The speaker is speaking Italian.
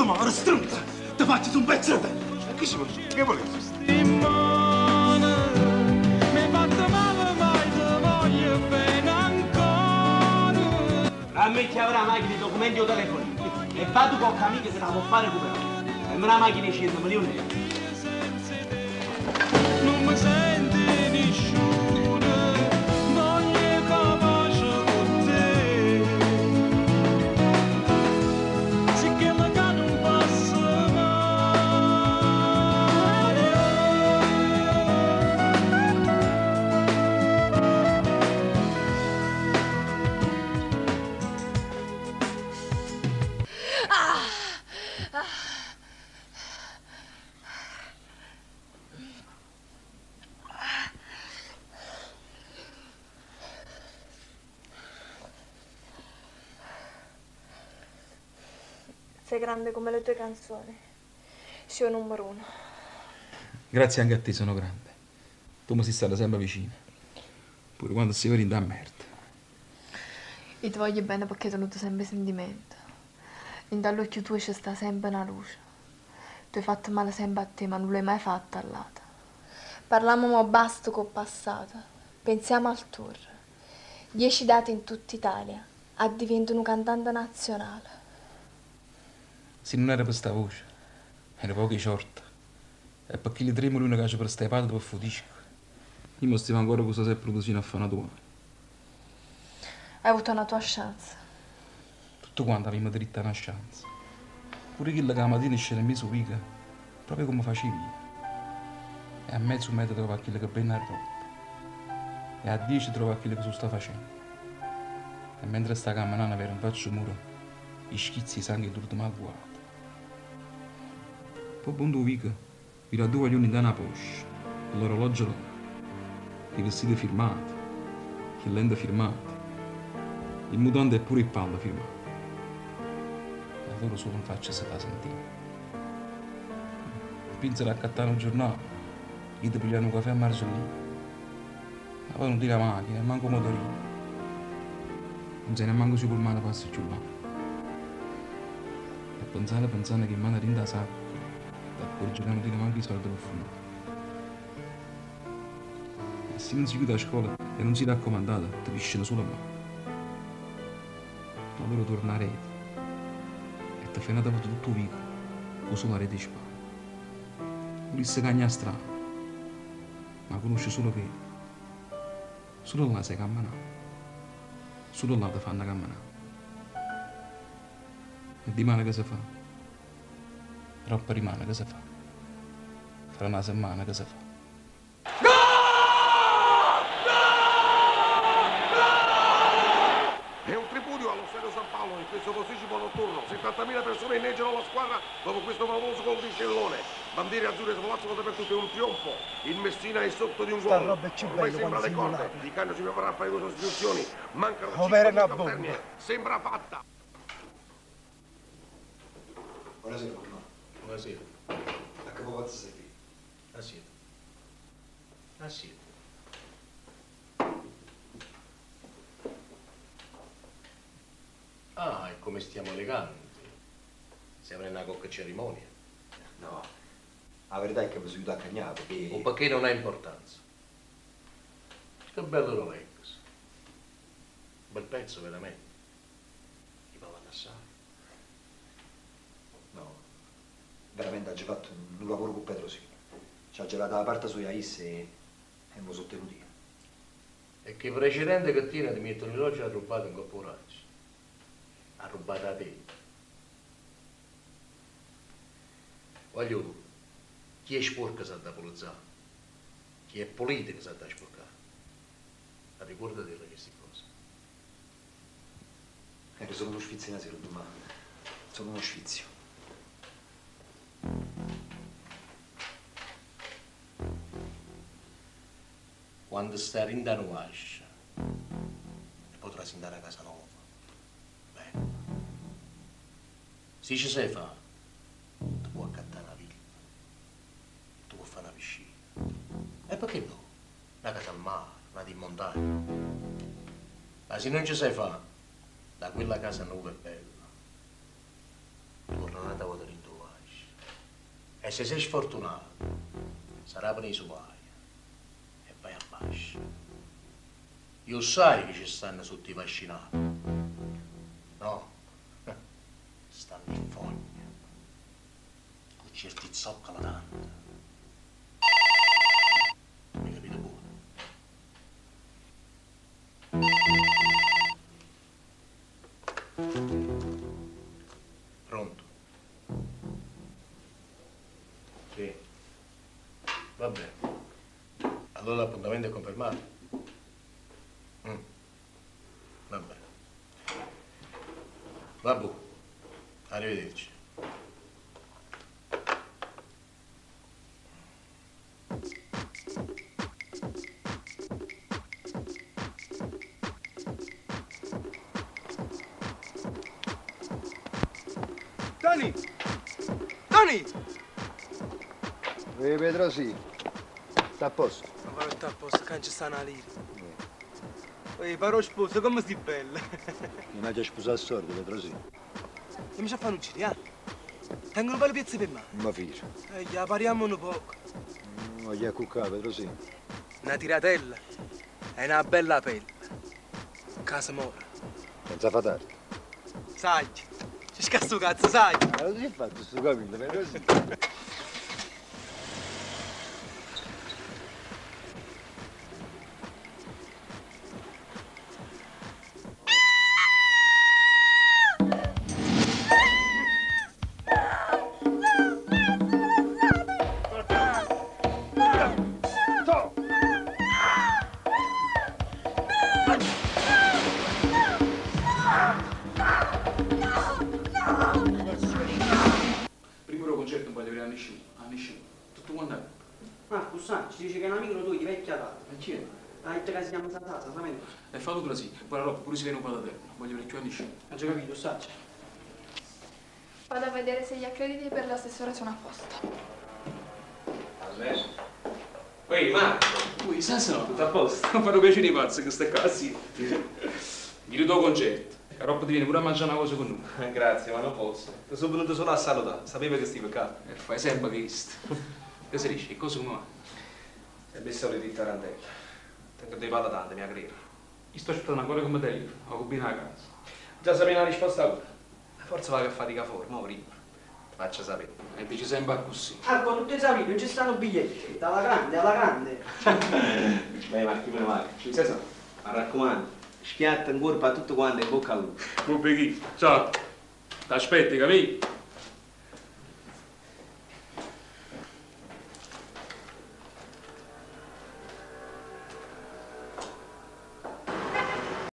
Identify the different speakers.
Speaker 1: mare, stronza! Ti faccio un pezzo di te!
Speaker 2: Che ci vuole? Che volete?
Speaker 1: A me chi avrà la macchina, i documenti o telefoni. E vado con amiche se la può fare recuperare. E me la macchina di 100 milioni di euro.
Speaker 3: Non mi senti nessuno, non è capace con te. Se che la cade un passo
Speaker 4: Sei grande come le tue canzoni. Sei un numero uno.
Speaker 5: Grazie anche a te, sono grande. Tu mi sei stata sempre vicina. Pure quando sei venuta a merda.
Speaker 4: Io ti voglio bene perché ti ho avuto sempre sentimento. In dall'occhio tuo c'è sta sempre una luce. Tu hai fatto male sempre a te, ma non l'hai mai fatto all'altra. Parliamo basta col passato. Pensiamo al tour. 10 date in tutta Italia. A diventare un cantante nazionale.
Speaker 5: Se non era per sta voce, era pochi short. E perché li tremo lui che per stai palle per fudisco. Io mi stiamo ancora con questa produzione a fare una tua.
Speaker 4: Hai avuto una tua chance.
Speaker 5: Tutto quanto avevamo dritta una chance. Pure chi la mattina scende in mezzo riga, proprio come facevi io. E a mezzo metro trova quello che ben ha rotto. E a 10 trova quello che tu sta facendo. E mentre sta camminando per un faccio muro, gli schizzi di sangue tutto mal guarda. Poi buon vico, vi ha 2 voglioni da una Porsche, l'orologio là, i vestiti firmati, il lente firmato, il mutante e pure il pallo firmato. E loro solo in faccia si fa sentire. Pinsero a accattare un giornale, gli ti pigliano un caffè a Marzolino. Ma poi non tira la macchina, manco motorino. Non se ne manco su col mano passa giù là. E pensare che in mano rinda sacco. Accorge che non ti manchi i soldi per fumare. E se non si chiude a scuola e non si raccomandata, ti pisciano solo a mano. Allora torna a rete e ti fai una volta tutto vivo, con solo la rete di spalla. Ulisse cagna strano, ma conosce solo che solo là sei camminato, solo là ti fanno camminare. E di mano che si fa? Troppo rimane che si fa. Fra una settimana che si fa.
Speaker 2: È un tripudio allo Stadio San Paolo in questo posticipo notturno. 70.000 persone inneggiano la squadra dopo questo famoso gol di Scellone. Bandiere azzurre svolazzano dappertutto, è un trionfo. Il Messina è sotto di un gol. Ormai sembra le corde. Di Canio si preparerà a fare 2 sostituzioni. Mancano 5 minuti al termine. Sembra fatta.
Speaker 6: Buonasera, Bruno.
Speaker 7: Buonasera.
Speaker 6: A che cosa sei qui?
Speaker 7: Ah, siete. Ah, siete. Ah, e come stiamo eleganti. Siamo in una cocca cerimonia.
Speaker 6: No, la verità è che mi sono aiutato a cagnare perché...
Speaker 7: O perché non ha importanza. Che bello Rolex. Bel pezzo, veramente. Ti va a assare.
Speaker 6: No, veramente ha già fatto un lavoro con Petrosino. Ci ha gelato la parte sua Is e mi sono tenuto io.
Speaker 7: E che precedente che tiene ti mettono in loggia ha rubato un corporaggio. Ha rubato a te. Voglio, chi è sporco sa da pulizzare, chi è pulito sa da sporcare. Ma ricordati di queste cose.
Speaker 6: Sono uno sfizio in asilo, ma sono uno sfizio.
Speaker 7: Quando stai in Danuascia e potrai andare a casa nuova. Bene. Se ci sai fare, ti può accattare una villa, ti può fare una piscina. E perché no? Una casa al mare, una di montagna. Ma se non ci sai fare, da quella casa nuova e bella, torna a andare a E se sei sfortunato, sarà per i suoi e vai a bascia. Io sai che ci stanno sotto i vascinati. No? Stanno in fogna. Con certi zoccala tanto. Mi capito buono? Pronto? Sì. Va bene. Allora l'appuntamento è confermato? Va bene. Vabbè. Arrivederci.
Speaker 1: Tony! Tony!
Speaker 6: Ehi Pedro, sì. Sta a posto.
Speaker 1: Ma come sta a posto? Che non ci sta una lira. Ehi, paro sposo, come stai bella?
Speaker 6: Non hai già sposato a sordo, Pedro, sì.
Speaker 1: E mi ci fanno uccidere, ah? Tengo un bel pezzo per me.
Speaker 6: Ma figlio.
Speaker 1: Gli pariamo un poco.
Speaker 6: Non gli ha cuccato, Pedro, sì.
Speaker 1: Una tiratella e una bella pelle. Casa mora.
Speaker 6: Senza fa tardi.
Speaker 1: Sai, ci scazzo cazzo, sai?
Speaker 6: Ma cosa si è fatto sto capito, Pedro, sì?
Speaker 5: Primo concerto non voglio vedere a nessuno. Tutto quanto è?
Speaker 8: Marco, sai, ci dice che è un amico tuo di vecchia data.
Speaker 5: Ma chi è?
Speaker 8: Ha detto che si chiama Sant'Asa, sapete?
Speaker 5: E fa tutto così. Poi la roba pure si viene un po' da terra. Voglio vedere più a nessuno.
Speaker 8: Ha già capito, sai?
Speaker 4: Vado a vedere se gli accrediti per l'assessore sono a posto.
Speaker 1: Adesso. Ehi, Marco!
Speaker 5: Ui, sai se no?
Speaker 1: Tutto a posto?
Speaker 5: Non fanno piacere i pazzi che stai qua, sì. Gli do concerto. La roba ti viene pure a mangiare una cosa con noi.
Speaker 1: Grazie, ma non posso. Ti sono venuto solo a salutare. Sapevo che stai peccato.
Speaker 5: E fai sempre questo. Che si dice? Che cosa come va?
Speaker 1: E ben solito di tarantella. Tengo dei patatante, mi aggrega.
Speaker 5: Io sto aspettando ancora come telefono. Ho combinato a casa.
Speaker 1: Già sapevi una risposta ora. Forse va che fatica fuori, mo prima. Ti faccio sapere.
Speaker 5: E dici sempre così.
Speaker 8: Marco, tutti i sapete, non ci stanno biglietti. Dalla grande, alla grande.
Speaker 1: Beh, Marco, meno male. Ci sei stato? Mi raccomando. Schiatta in corpo a tutto quanto in bocca al lupo.
Speaker 5: Ciao. T'aspetti, capito?